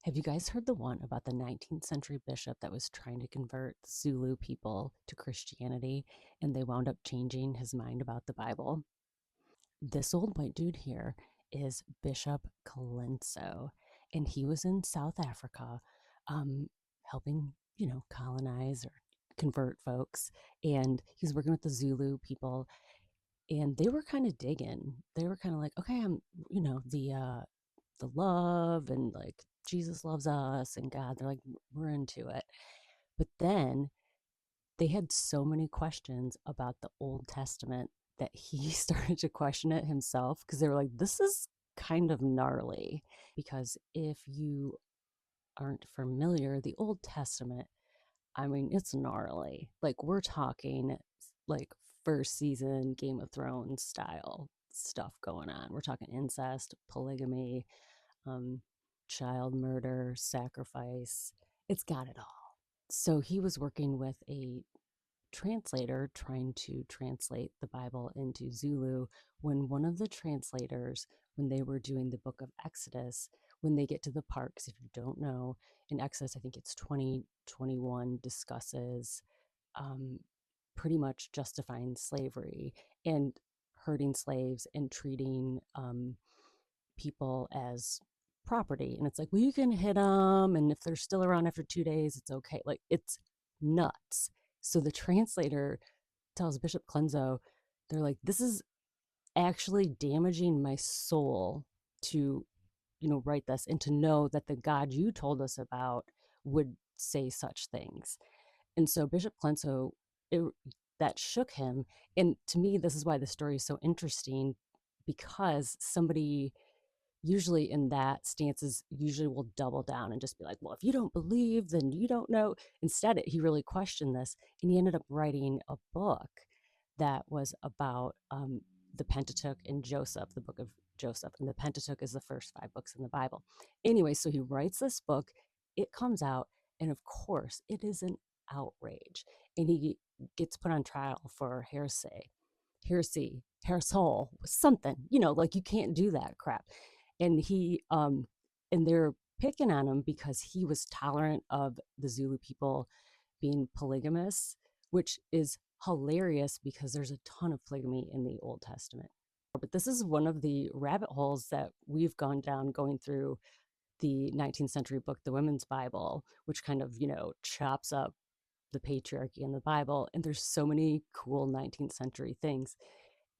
Have you guys heard the one about the 19th century bishop that was trying to convert Zulu people to Christianity and they wound up changing his mind about the Bible? This old white dude here is Bishop Colenso, and he was in South Africa, um, helping, colonize or convert folks. And he's working with the Zulu people, and they were kind of digging. They were kind of like, okay, the love and like Jesus loves us and God. They're like, we're into it. But then they had so many questions about the Old Testament that he started to question it himself because they were like, this is kind of gnarly. Because if you aren't familiar, the Old Testament, I mean, it's gnarly. Like, we're talking like first season Game of Thrones style stuff going on. We're talking incest, polygamy, um, child murder, sacrifice. It's got it all. So he was working with a translator trying to translate the Bible into Zulu when one of the translators, when they were doing the book of Exodus, when they get to the parks, if you don't know, in Exodus, I think it's 2021, discusses um, pretty much justifying slavery and hurting slaves and treating people as property. And it's like, well, you can hit them, and if they're still around after 2 days, it's okay. Like, it's nuts. So the translator tells Bishop Colenso, they're like, this is actually damaging my soul to, write this and to know that the God you told us about would say such things. And so Bishop Colenso, it, that shook him. And to me, this is why the story is so interesting, because somebody usually in that stances usually will double down and just be like, well, if you don't believe, then you don't know. Instead, he really questioned this, and he ended up writing a book that was about the Pentateuch and Joseph, the book of Joseph. And the Pentateuch is the first 5 books in the Bible. Anyway, so he writes this book, it comes out, and of course, it is an outrage. And he gets put on trial for heresy, something, like you can't do that crap. And and they're picking on him because he was tolerant of the Zulu people being polygamous, which is hilarious because there's a ton of polygamy in the Old Testament. But this is one of the rabbit holes that we've gone down going through the 19th century book, the Women's Bible, which kind of, chops up the patriarchy in the Bible. And there's so many cool 19th century things.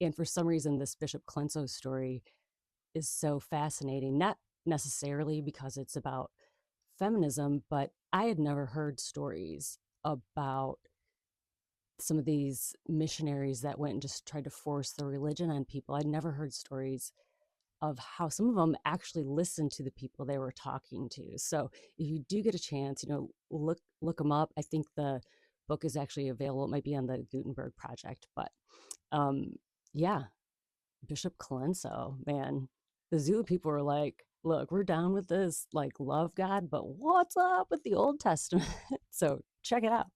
And for some reason, this Bishop Colenso story is so fascinating, not necessarily because it's about feminism, but I had never heard stories about some of these missionaries that went and just tried to force their religion on people. I'd never heard stories of how some of them actually listened to the people they were talking to. So if you do get a chance, look them up. I think the book is actually available. It might be on the Gutenberg Project, but um, yeah, Bishop Colenso, man, the Zulu people were like, look, we're down with this, like, love God, but what's up with the Old Testament? So check it out.